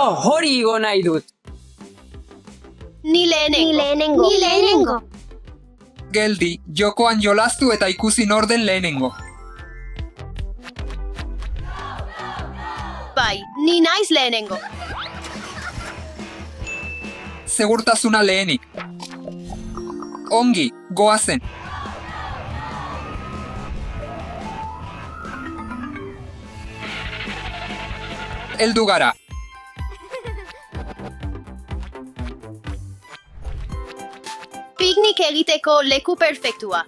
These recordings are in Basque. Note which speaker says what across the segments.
Speaker 1: Hori igo nahi dut.
Speaker 2: Ni lehenengo.
Speaker 3: Geldi, jokoan jolastu eta ikusi nor den lehenengo.
Speaker 2: Bai, ni naiz lehenengo.
Speaker 3: Segurtasuna lehenik. Ongi, goazen. Heldu gara.
Speaker 2: Piknik egiteko leku perfektua.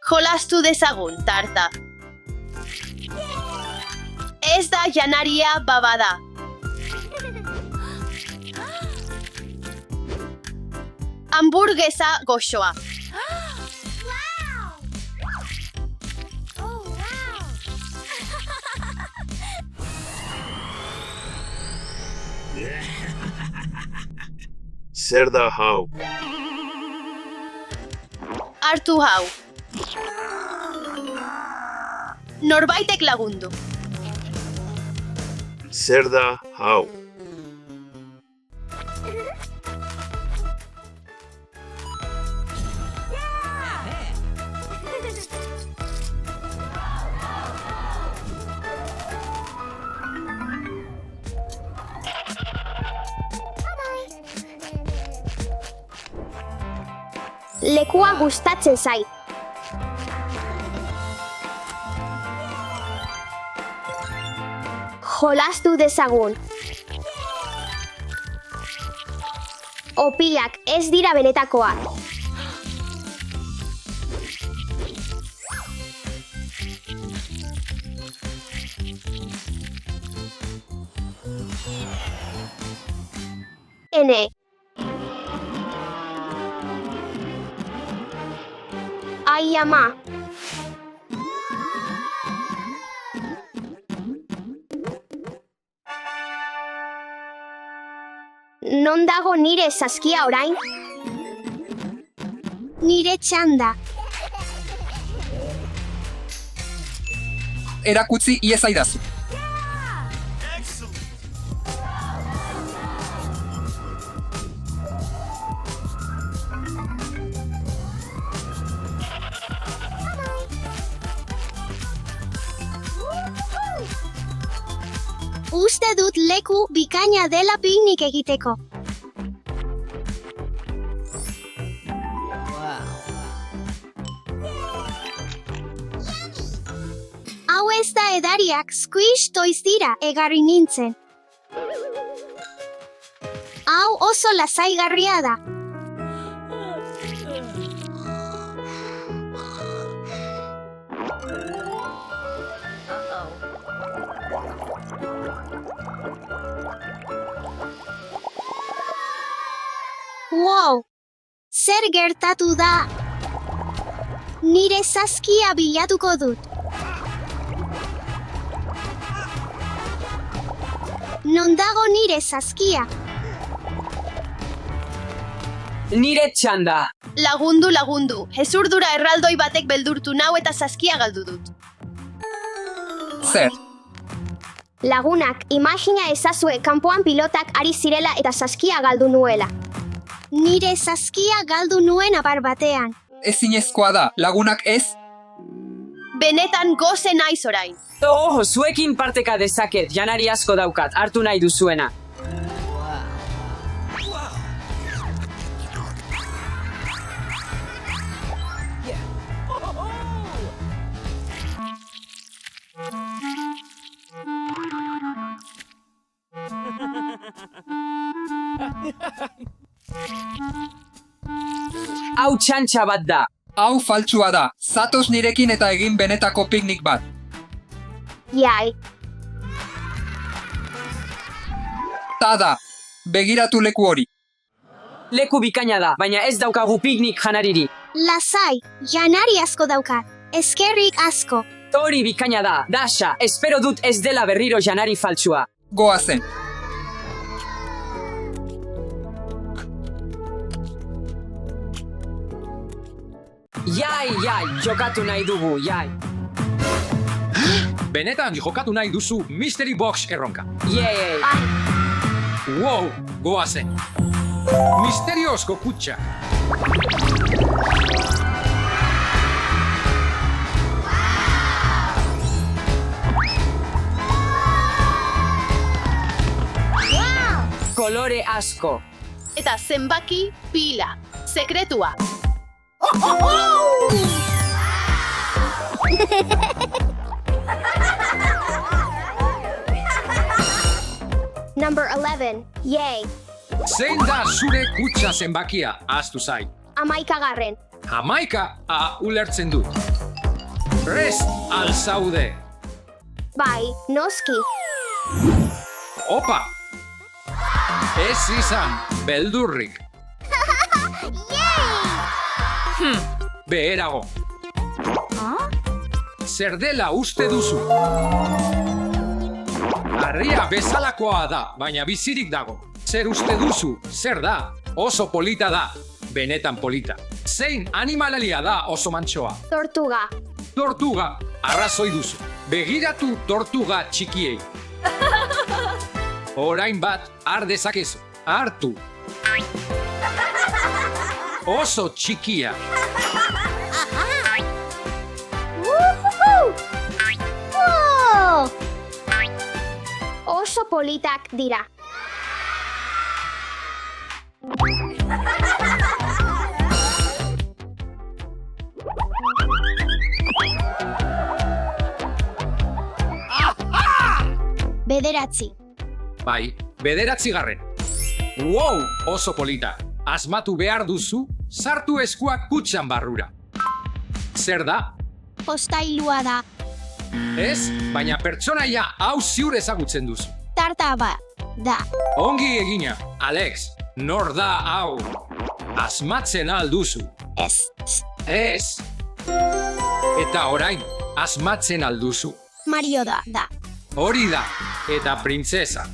Speaker 2: Jolastu dezagun, tarta. Ez da janaria babada. Hamburguesa goxoa.
Speaker 4: Zer da hau?
Speaker 2: Hartu hau. Norbaitek lagundu.
Speaker 4: Zer da hau?
Speaker 5: Lekua gustatzen zait. Jolastu dezagun. Opilak ez dira benetakoak. Ene. Ai ama. Non dago nire saskia orain? Nire txanda.
Speaker 3: Erakutsi iezaidazu.
Speaker 5: Uste dut leku bikaina dela piknik egiteko. Hau ez da edariak, squish toys dira, egarri nintzen. Hau oso lasaigarria da. Wow! Zer gertatu da? Nire saskia bilatuko dut. Non dago nire saskia?
Speaker 1: Nire txanda.
Speaker 2: Lagundu. Hezurdura erraldoi batek beldurtu nau eta saskia galdu dut.
Speaker 3: Zer?
Speaker 5: Lagunak, imagina ezazue kanpoan pilotak ari zirela eta saskia galdu nuela. Nire saskia galdu nuen apar batean.
Speaker 3: Ezinezkoa da, lagunak ez?
Speaker 2: Benetan goze naiz orain.
Speaker 1: Zuekin parteka dezaket, janari asko daukat, hartu nahi duzuena. Hau txantxa bat da.
Speaker 3: Hau faltsua da, zatoz nirekin eta egin benetako piknik bat.
Speaker 5: Jai.
Speaker 3: Tada, begiratu leku hori.
Speaker 1: Leku bikaina da, baina ez daukagu piknik janariri.
Speaker 5: Lasai, janari asko daukat. Eskerrik asko.
Speaker 1: Hori bikaina da, Dasha, espero dut ez dela berriro janari faltsua.
Speaker 3: Goazen.
Speaker 1: Jai, jokatu nahi dugu, jai.
Speaker 6: Benetan jokatu nahi duzu Mystery Box erronka.
Speaker 1: Yay!
Speaker 6: Wow, goazen. Misteriozko kutxa.
Speaker 1: Kolore asko.
Speaker 2: Eta zenbaki pila. Sekretua.
Speaker 5: Number 11. Yay.
Speaker 6: Zein da zure kutxa zenbakia, ahaztu zait.
Speaker 5: 11.
Speaker 6: Hamaika ulertzen dut. Prest al zaude.
Speaker 5: Bai, noski.
Speaker 6: Opa! Ez izan, beldurrik. Beherago. Zer dela uste duzu? Harria bezalakoa da, baina bizirik dago. Zer uste duzu? Zer da? Oso polita da. Benetan polita. Zein animalalia da oso mantsoa?
Speaker 5: Tortuga.
Speaker 6: Tortuga, arrazoi duzu. Begiratu tortuga txikiei. Orain bat, har dezakezu. Hartu. Oso txikia.
Speaker 5: Oso politak dira. Bederatzi.
Speaker 6: Bai, 9. Wow, oso polita. Asmatu behar duzu, sartu eskuak kutxan barrura. Zer da?
Speaker 5: Postailua da.
Speaker 6: Ez, baina pertsonaia hau ziur ezagutzen duzu.
Speaker 5: Tartaba da.
Speaker 6: Ongi egina, Alex, nor da hau? Asmatzen alduzu.
Speaker 5: Ez.
Speaker 6: Ez. Eta orain, asmatzen alduzu.
Speaker 5: Mario da.
Speaker 6: Hori da, eta printzesa.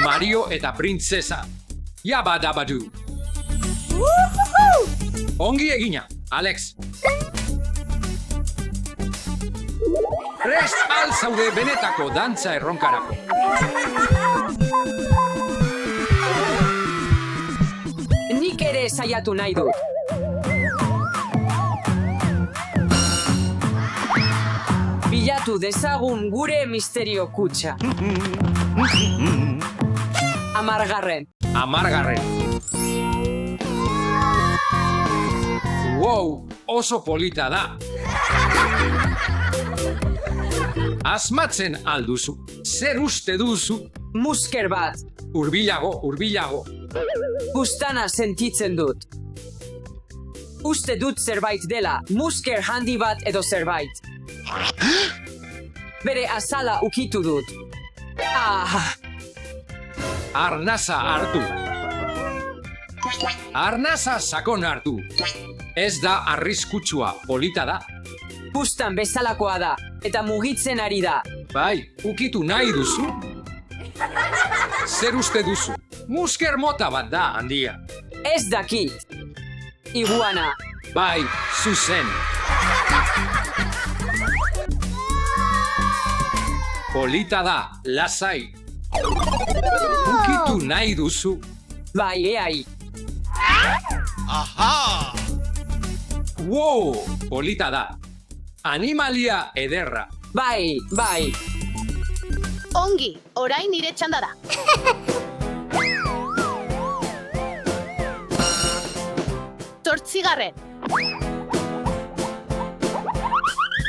Speaker 6: Mario eta printzesa. Yabadabadu. Ongi egina, Alex. Prest al zaude benetako dantza erronkarako.
Speaker 1: Nik ere saiatu nahi dut. Bilatu dezagun gure misterio kutxa. 10.
Speaker 6: 10. Wow, oso polita da. Asmatzen alduzu. Zer uste duzu?
Speaker 1: Musker bat.
Speaker 6: Hurbilago.
Speaker 1: Bustana sentitzen dut. Uste dut zerbait dela, musker handi bat edo zerbait. Bere azala ukitu dut.
Speaker 6: Arnaza hartu. Arnaza sakon hartu. Ez da arriskutsua, polita da.
Speaker 1: Bustan bezalakoa da, eta mugitzen ari da.
Speaker 6: Bai, ukitu nahi duzu? Zer uste duzu? Musker mota bat da, handia.
Speaker 1: Ez dakit. Iguana.
Speaker 6: Bai, zuzen. Polita da, lasai. Ukitu nahi duzu?
Speaker 1: Bai, eai.
Speaker 6: Wow, polita da. Animalia ederra.
Speaker 1: Bai.
Speaker 2: Ongi, orain nire txanda da. Zortzigarren.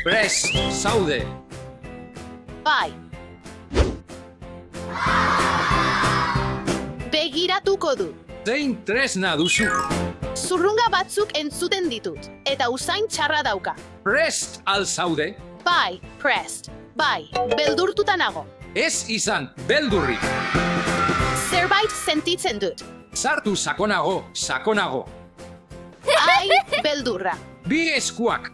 Speaker 6: Prest, zaude.
Speaker 2: Bai. Begiratuko du.
Speaker 6: Zein tresna duzu?
Speaker 2: Zurrunga batzuk entzuten ditut, eta usain txarra dauka.
Speaker 6: Prest al zaude?
Speaker 2: Bai, prest. Bai, beldurtuta nago.
Speaker 6: Ez izan, beldurrik.
Speaker 2: Zerbait sentitzen dut.
Speaker 6: Sartu sakonago.
Speaker 2: Ai, beldurra.
Speaker 6: Bi eskuak.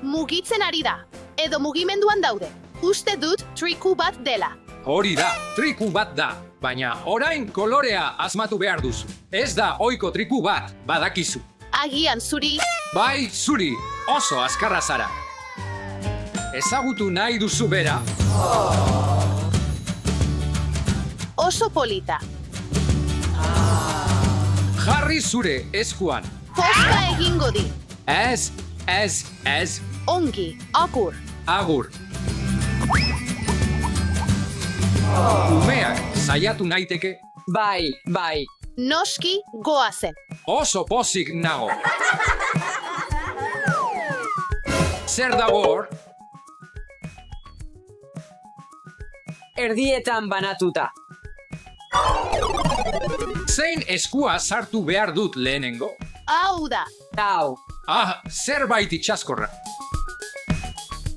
Speaker 2: Mugitzen ari da, edo mugimenduan daude. Uste dut triku bat dela.
Speaker 6: Hori da, triku bat da, baina orain kolorea asmatu behar duzu. Ez da ohiko triku bat, badakizu.
Speaker 2: Agian zuri,
Speaker 6: Bai, zuri, oso azkarra zara. Ezagutu nahi duzu bera,
Speaker 2: oso polita.
Speaker 6: jarri zure eskuan.
Speaker 2: Posta egingo di.
Speaker 6: Ez,
Speaker 2: Ongi, agur.
Speaker 6: agur. Umeak saiatu naiteke,
Speaker 1: Bai, bai.
Speaker 2: Noski goazen.
Speaker 6: oso pozik nago. Zer dago hor?
Speaker 1: Erdietan banatuta.
Speaker 6: Zein eskua sartu behar dut lehenengo?
Speaker 2: Hau da.
Speaker 1: Hau.
Speaker 6: Ah, zerbait itxaskorra.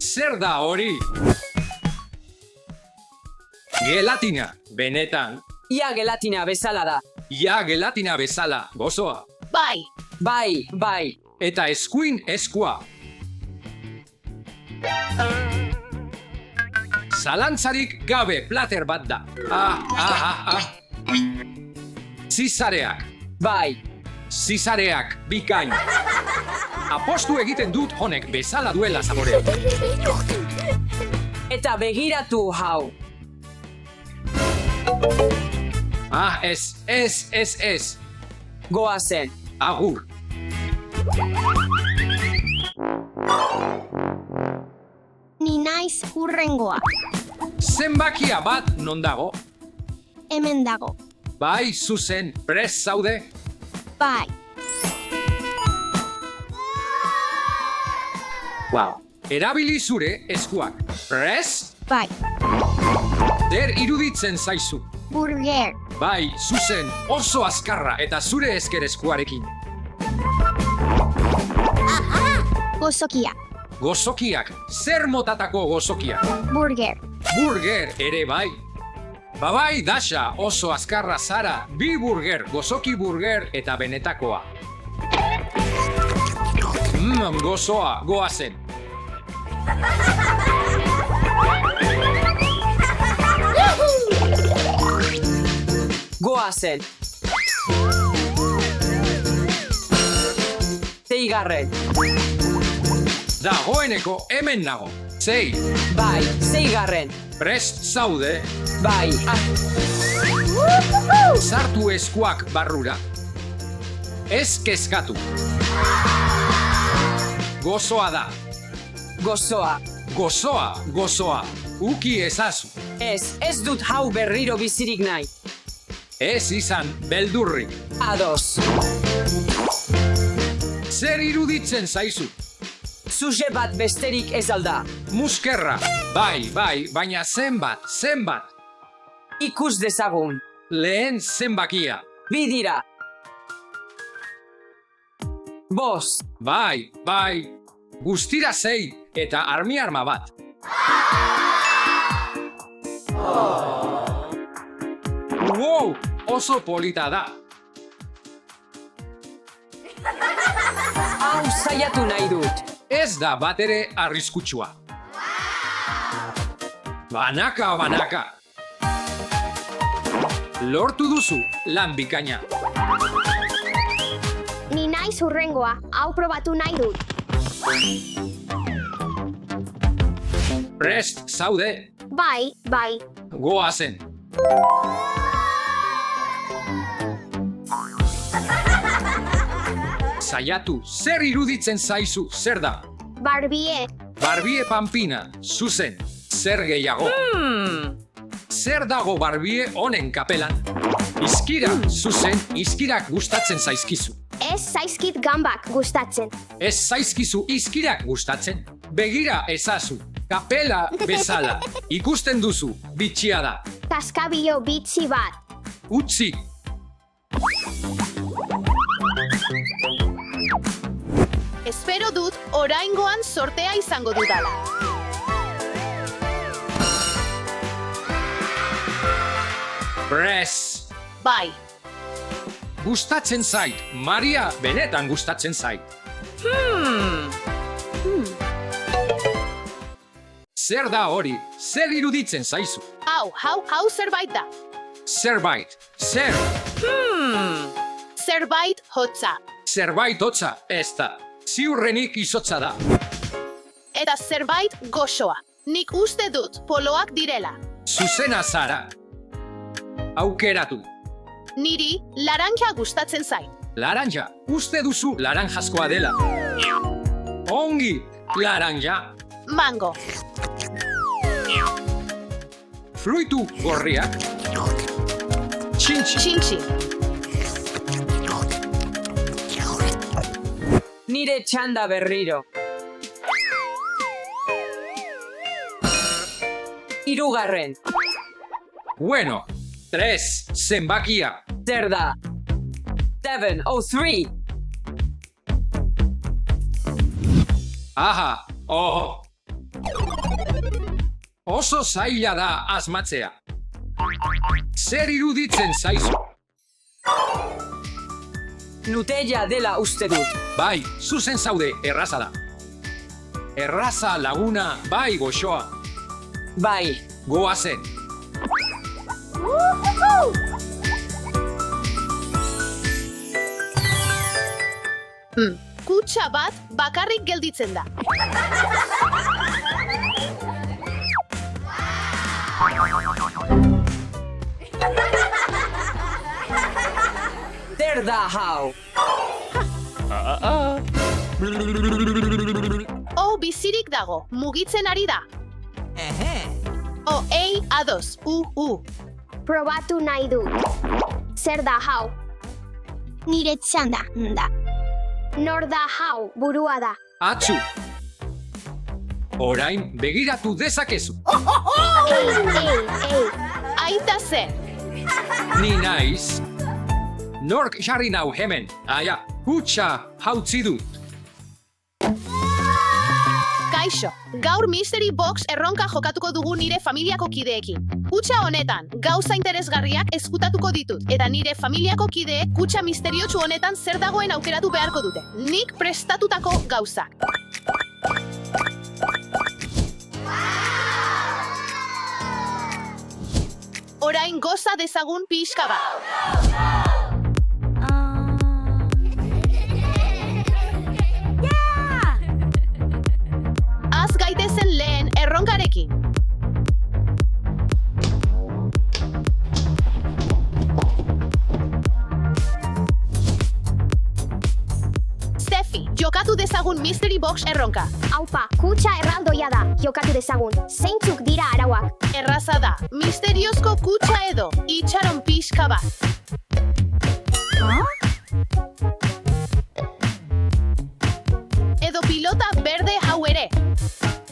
Speaker 6: Zer da hori? Gelatina, benetan.
Speaker 1: Ia gelatina bezala da.
Speaker 6: Ja, gelatina bezala, gozoa.
Speaker 2: Bai,
Speaker 1: Bai, bai.
Speaker 6: Eta eskuin eskua. Zalantzarik gabe plater bat da. Zizareak,
Speaker 1: Bai.
Speaker 6: zizareak, bikain. Apostu egiten dut honek bezala duela zaborea.
Speaker 1: Eta begiratu hau.
Speaker 6: Ez.
Speaker 1: Goazen.
Speaker 6: Agur.
Speaker 5: Ni naiz hurrengoa.
Speaker 6: Zenbakia bat non dago?
Speaker 5: Hemen dago.
Speaker 6: Bai, zuzen, prest zaude?
Speaker 5: Bai.
Speaker 6: Wow. Erabili zure eskuak. Prest?
Speaker 5: Bai.
Speaker 6: Zer iruditzen zaizu?
Speaker 5: Burger.
Speaker 6: Bai, zuzen, oso azkarra eta zure esker eskuarekin.
Speaker 5: Gozokia.
Speaker 6: Gozokiak, zer motatako gozokiak?
Speaker 5: Burger.
Speaker 6: Burger ere bai. Bai, Dasha, oso azkarra zara, bi burger, gozoki burger eta benetakoa. Gozoa, goazen.
Speaker 1: Goazen. Seigarren.
Speaker 6: Dagoeneko hemen nago. Sei,
Speaker 1: Bai, seigarren.
Speaker 6: prest zaude,
Speaker 1: Bai.
Speaker 6: sartu eskuak barrura. Ez kezkatu. Gozoa da.
Speaker 1: Gozoa.
Speaker 6: Gozoa. Uki ezazu.
Speaker 1: Ez dut hau berriro bizirik nahi.
Speaker 6: Ez izan beldurrik.
Speaker 1: Ados.
Speaker 6: Zer iruditzen zaizu?
Speaker 1: Zuze bat besterik ez alda.
Speaker 6: Muskerra. Bai, baina zenbat.
Speaker 1: Ikus dezagun.
Speaker 6: Lehen zenbakia.
Speaker 1: Bi dira. Bost.
Speaker 6: Bai. Guztira 6 eta arma bat. Wow, oso polita da.
Speaker 1: Hau saiatu nahi dut.
Speaker 6: Ez da batere arriskutsua. Banaka. Lortu duzu lan bikaina.
Speaker 5: Ni naiz hurrengoa. Hau probatu nahi dut.
Speaker 6: Prest zaude,
Speaker 5: Bai.
Speaker 6: goazen. Saiatu, zer iruditzen zaizu, zer da?
Speaker 5: Barbie.
Speaker 6: Barbie Pampina, zuzen, zer gehiago? Zer dago Barbie honen kapelan? Izkira, zuzen, izkirak gustatzen zaizkizu.
Speaker 5: Ez zaizkit gambak gustatzen.
Speaker 6: Ez zaizkizu izkirak gustatzen. Begira ezazu, kapela bezala. Ikusten duzu, bitxia da.
Speaker 5: Kaskabilo bitxi bat.
Speaker 6: Utzi,
Speaker 2: espero dut oraingoan sortea izango dudala.
Speaker 6: press.
Speaker 2: Bai,
Speaker 6: Gustatzen zait, Maria benetan gustatzen zait. Zer da hori, zer iruditzen zaizu?
Speaker 2: Hau zerbait da.
Speaker 6: Zerbait. Zer.
Speaker 2: Zerbait hotza.
Speaker 6: Zerbait hotza. Ez da. Ziurrenik izotza da.
Speaker 2: Eta zerbait goxoa. Nik uste dut poloak direla.
Speaker 6: Zuzena zara. Aukeratu.
Speaker 2: Niri laranja gustatzen zait.
Speaker 6: Laranja. Uste duzu laranjazkoa dela. Ongi. Laranja.
Speaker 2: Mango.
Speaker 6: Fruitu gorriak. Txintxi.
Speaker 2: Txintxi.
Speaker 1: Nire txanda berriro. Hirugarren.
Speaker 6: Bueno. 3. Zenbakia.
Speaker 1: Zer da? 7, 3.
Speaker 6: Aha. Oh. Oso zaila da asmatzea. Zer iruditzen zaizu?
Speaker 1: Nutella dela uste dut.
Speaker 6: Bai, zuzen zaude, erraza da. Erraza laguna, bai goxoa.
Speaker 1: Bai.
Speaker 6: Goazen.
Speaker 2: Kutxa bat bakarrik gelditzen da.
Speaker 1: Zer da hau?
Speaker 2: Bizirik dago, mugitzen ari da. Ados,
Speaker 5: Probatu nahi dut. Zer da hau? Nire txanda da. Nor da hau, burua da.
Speaker 6: Atzu. Orain begiratu dezakezu.
Speaker 2: Aita zen.
Speaker 6: Ni naiz. Nork jarri nau hemen. Aia, kutxa hautzi dut.
Speaker 2: Kaixo, gaur Mystery Box erronka jokatuko dugu nire familiako kideekin. Kutxa honetan, gauza interesgarriak ezkutatuko ditut, eta nire familiako kideek kutxa misteriotsu honetan zer dagoen aukeratu beharko dute. Nik prestatutako gauzak. Orain goza dezagun pixka bat. Az gaitezen lehen erronkarekin. Steffi, jokatu dezagun Mystery Box erronka.
Speaker 5: Aupa, kutxa erraldoia da, jokatu dezagun. Zeintzuk dira arauak?
Speaker 2: Erraza da, misteriozko kutxa edo, itxaron pixka bat. Edo pilota berde hau ere.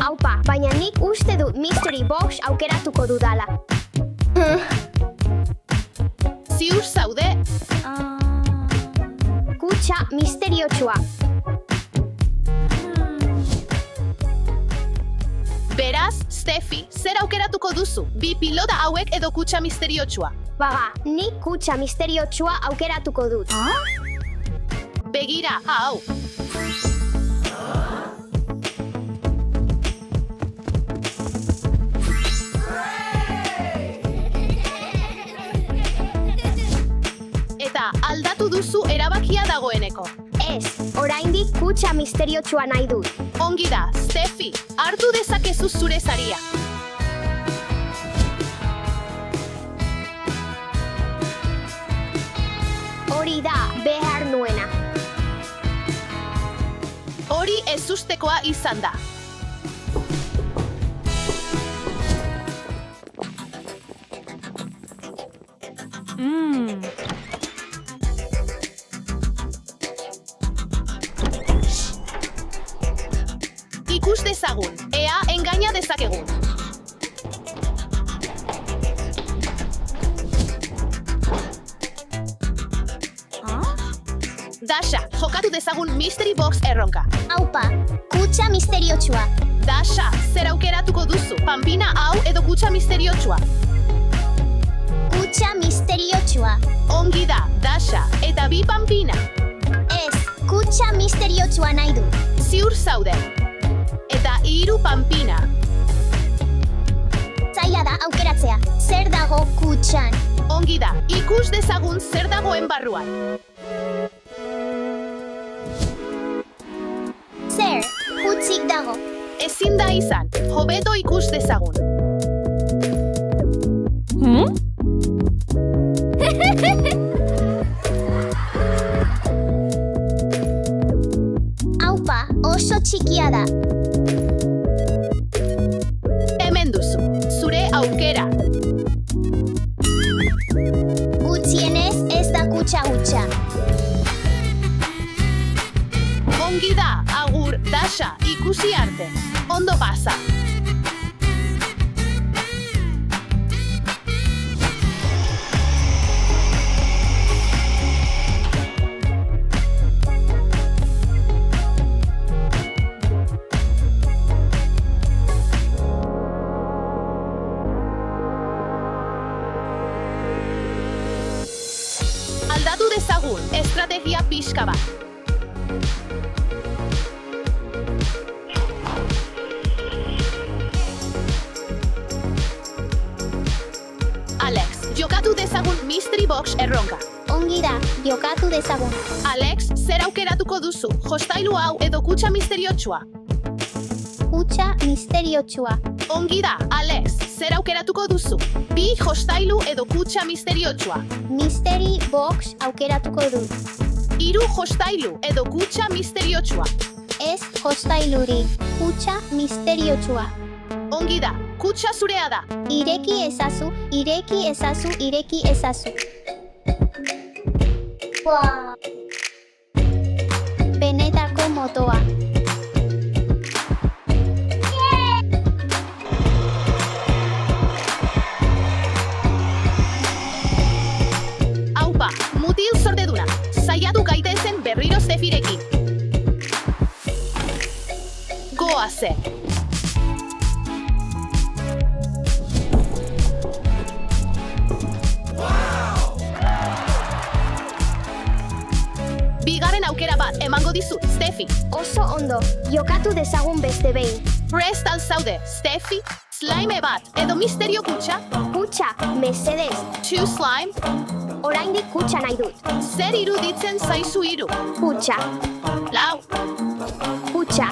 Speaker 5: Aupa, baina nik uste dut Mystery Box aukeratuko dudala.
Speaker 2: Ziur zaude?
Speaker 5: Kutxa misteriotsua.
Speaker 2: Beraz, Steffi, zer aukeratuko duzu? Bi pilota hauek edo kutxa misteriotsua?
Speaker 5: Baga, nik kutxa misteriotsua aukeratuko dut.
Speaker 2: Begira, hau. Eta aldatu duzu erabakia dagoeneko.
Speaker 5: Ez, oraindik kutxa misteriotsua nahi dut.
Speaker 2: Ongi da, Steffi, hartu dezakezu zure saria.
Speaker 5: Hori da, behar nuena.
Speaker 2: Hori ezustekoa izan da. Ikus dezagun, ea engaina dezakegun. Dasha, jokatu dezagun Mystery Box erronka.
Speaker 5: Aupa, kutxa misteriotsua.
Speaker 2: Dasha, zer aukeratuko duzu? Pampina hau edo kutxa misteriotsua?
Speaker 5: Kutxa misteriotsua.
Speaker 2: Ongi da, Dasha, eta bi pampina.
Speaker 5: Ez, kutxa misteriotsua nahi du.
Speaker 2: Ziur zaude. Eta 3 pampina.
Speaker 5: Zaila zaila da aukeratzea. Zer dago kutxan?
Speaker 2: Ongi da, ikus dezagun zer dagoen barruan.
Speaker 5: Zer, hutsik dago.
Speaker 2: Ezin da izan, hobeto ikus dezagun.
Speaker 5: Aupa, oso txikia da.
Speaker 2: Hemen duzu, zure aukera.
Speaker 5: Gutxienez ez da kutxa hutsa.
Speaker 2: Ongi da, agur, Dasha, ikusi arte. Ondo pasa. Aldatu dezagun, estrategia pixka bat. Alex, jokatu dezagun Mystery Box erronka.
Speaker 5: Ongi da, jokatu dezagun.
Speaker 2: Alex, zer aukeratuko duzu, jostailu hau edo kutxa misteriotsua?
Speaker 5: Kutxa misteriotsua.
Speaker 2: Ongi da, Alex, zer aukeratuko duzu? Bi jostailu edo kutxa misteriotsua?
Speaker 5: Mystery box aukeratuko dut.
Speaker 2: Hiru jostailu edo kutxa misteriotsua?
Speaker 5: Ez hostailurik, kutxa misteriotsua.
Speaker 2: Ongi da, kutxa zurea da.
Speaker 5: Ireki ezazu, ireki ezazu, ireki ezazu. Benetako motoa.
Speaker 2: Aupa, mutil zordeduna. Saiatu gaitezen berriro Stefirekin. Goazen. Bigarren aukera bat emango dizut, Steffi.
Speaker 5: Oso ondo, jokatu dezagun beste behin.
Speaker 2: Prest al zaude, Steffi. Slime bat edo misterio kutxa?
Speaker 5: Kutxa, mesedez,
Speaker 2: Two slime?
Speaker 5: oraindik kutxa nahi dut.
Speaker 2: Zer iruditzen zaizu hiru?
Speaker 5: Kutxa,
Speaker 2: Lau.
Speaker 5: kutxa,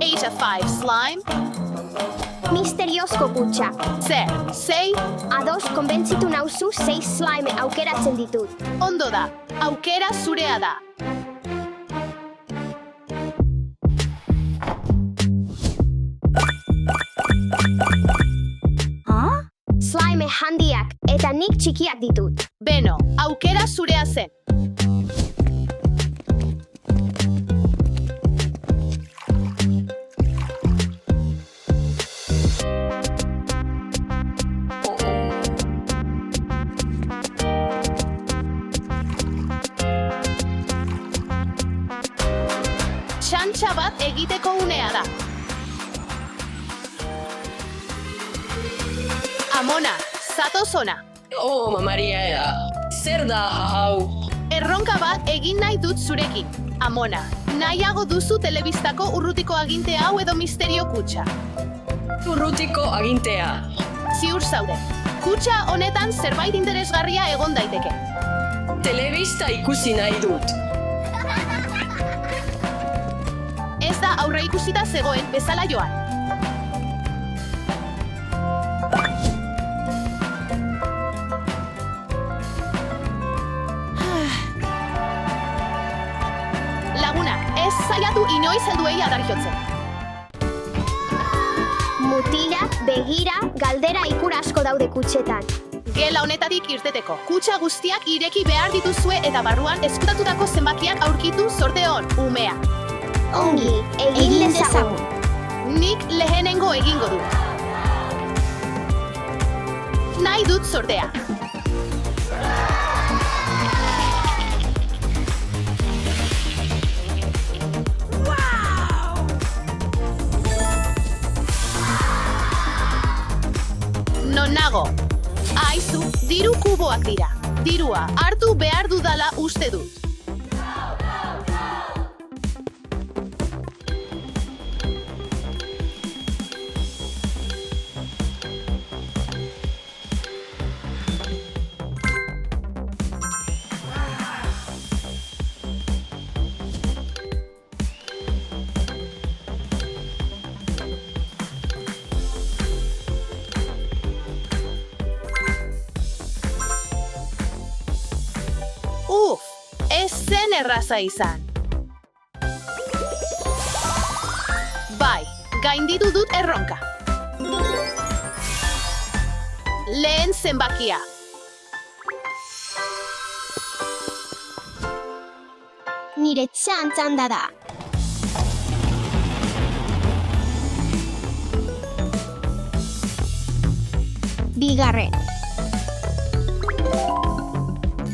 Speaker 2: 8 of 5 slime?
Speaker 5: misteriozko kutxa.
Speaker 2: Zer, sei?
Speaker 5: Ados konbentzitu nauzu 6 slime aukeratzen ditut.
Speaker 2: Ondo da, aukera zurea da.
Speaker 5: Slime handiak eta nik txikiak ditut.
Speaker 2: Beno, aukera zurea zen. Txantxa bat egiteko unea da. Amona, zatoz ona.
Speaker 7: Oh, Maria, zer da hau?
Speaker 2: Erronka bat egin nahi dut zurekin. Amona, nahiago duzu telebistako urrutiko aginte hau edo misterio kutxa?
Speaker 7: Urrutiko agintea.
Speaker 2: Ziur zaude. Kutxa honetan zerbait interesgarria egon daiteke.
Speaker 7: Telebista ikusi nahi dut.
Speaker 2: Ez da aurre ikusita zegoen bezala joan. Lagunak, ez zaiatu inoiz helduei adar jotzen.
Speaker 5: Mutila, begira, galdera ikur asko daude kutxetan.
Speaker 2: Gela honetatik irteteko. Kutxa guztiak ireki behar dituzue eta barruan ezkutatutako zenbakiak aurkitu zorte hon, umea.
Speaker 5: Ongi, egin dezagun.
Speaker 2: Nik lehenengo egingo dut. Nahi dut sortea. Non nago? Aizu, diru kuboak dira. Dirua hartu behar dudala uste dut. zen erraza izan. Bai, gainditu dut erronka. Lehen zenbakia.
Speaker 5: Nire txanda da. Bigarren.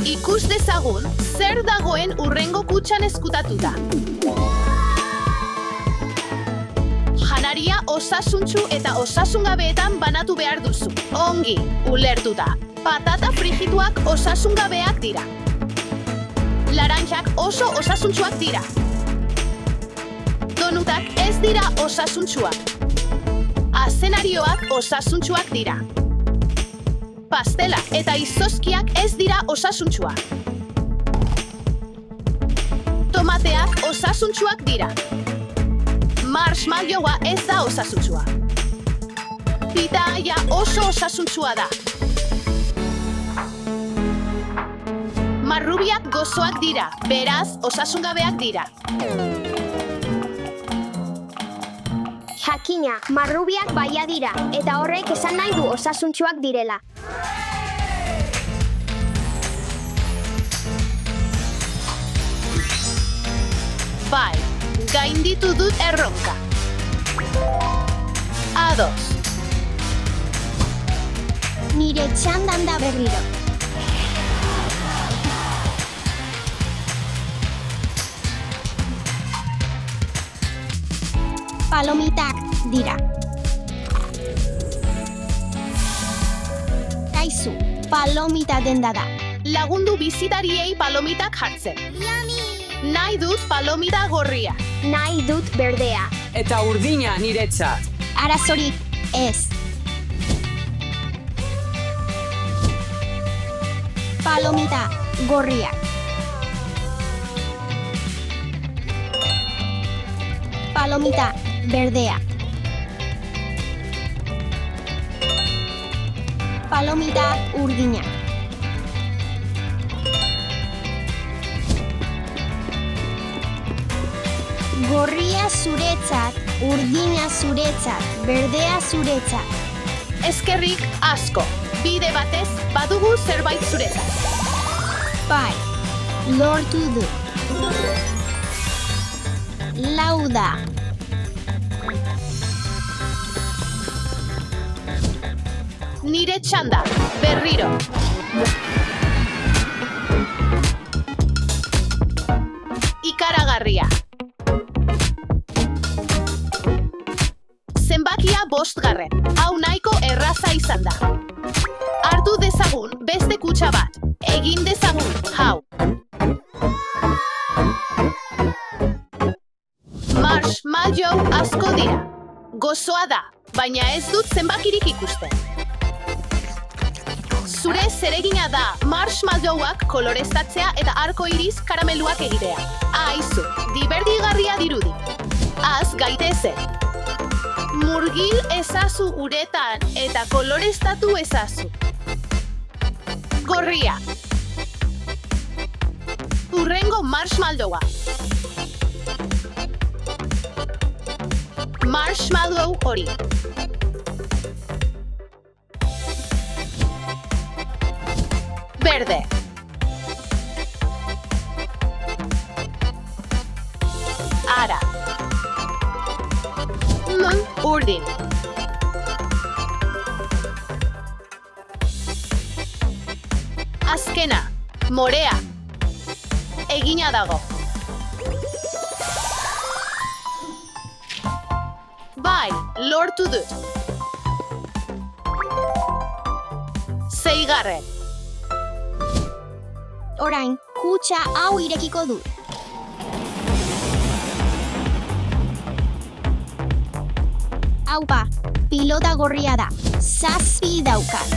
Speaker 2: Ikus dezagun, zer dagoen hurrengo kutxan ezkutatuta. Janaria osasuntsu eta osasungabeetan banatu behar duzu. Ongi, ulertuta. Patata frigituak osasungabeak dira. Laranjak oso osasuntsuak dira. Donutak ez dira osasuntsuak. Azenarioak osasuntsuak dira. Pastela eta izozkiak ez dira osasuntsuak. Tomateak osasuntsuak dira. Marshmallowa ez da osasuntsua. Pitaya oso osasuntsua da. Marrubiak gozoak dira, beraz osasungabeak dira.
Speaker 5: Jakina, marrubiak baia dira, eta horrek esan nahi du osasuntsuak direla.
Speaker 2: Bai, gainditu dut erronka. Ados.
Speaker 5: Nire txandan da berriro. Palomitak dira. Kaizu, palomita denda da.
Speaker 2: Lagundu bizitariei palomitak jartzen. Nahi dut palomita gorria.
Speaker 5: Nahi dut berdea.
Speaker 1: Eta urdina niretzat.
Speaker 5: Arazorik ez. Palomita gorriak. Palomita berdea. Palomita urdina. Gorria zuretzat, urdina zuretzat, berdea zuretzat.
Speaker 2: Eskerrik asko. Bide batez badugu zerbait zuretzat.
Speaker 5: Bai, lortu du. Lauda.
Speaker 2: Nire txanda, berriro. Ikaragarria. Zenbakia 5. Hau nahiko erraza izan da. Hartu dezagun beste kutxa bat. Egin dezagun, hau. Marshmallow asko dira. Gozoa da, baina ez dut zenbakirik ikusten. Zure zeregina da marshmallowak koloreztatzea eta arko iriz karameluak egitea. Aizu, dibertigarria dirudi. Az gaitezen. Murgil ezazu uretan eta koloreztatu ezazu. Gorria. Hurrengo marshmallowa. Marshmallow hori. Verde. Ara. Urdin. Azkena. Morea. Egina dago. Bai, lortu dut. 6.
Speaker 5: Orain, kutxa hau irekiko dut. Aupa, pilota gorria da. 7 daukat.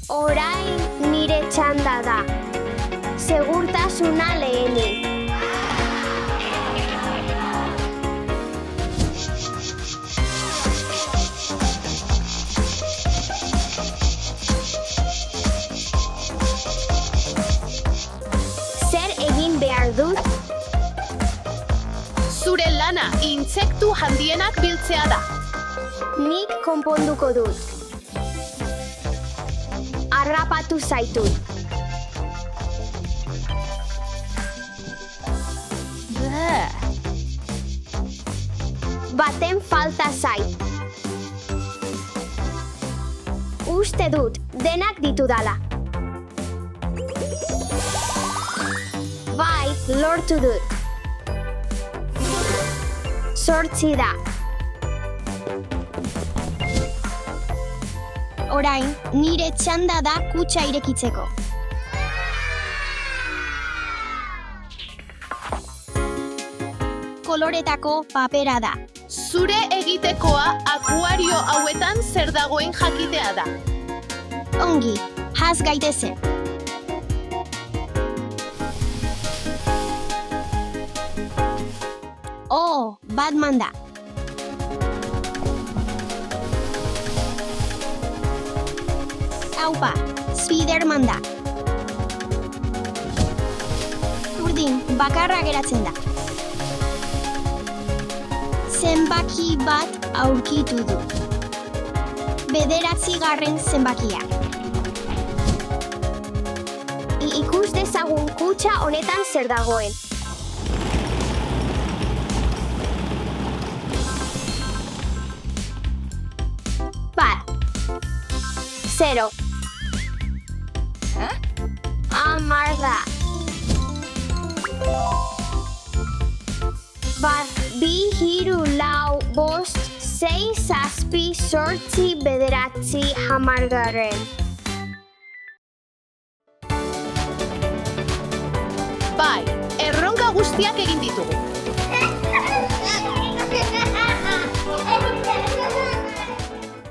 Speaker 5: Orain nire txanda da. Segurtasuna lehenik.
Speaker 2: intsektu handienak biltzea da.
Speaker 5: Nik konponduko dut. Harrapatu zaitut. Baten falta zait. Uste dut, denak ditudala. Bai, lortu dut. 8 da. Orain, nire txanda da kutxa irekitzeko. Koloretako papera da.
Speaker 2: Zure egitekoa akuario hauetan zer dagoen jakitea da.
Speaker 5: Ongi, haz gaitezen. Oh, Batman da. Aupa, Spiderman da. Urdin, bakarra geratzen da. Zenbaki bat aurkitu du. 9. zenbakia. Ikus dezagun kutxa honetan zer dagoen. Bat. 0. 10 da. Bat, 2, 3, 4, 5, 6, 7, 8, 9, 10.
Speaker 2: Bai, erronka guztiak egin ditugu.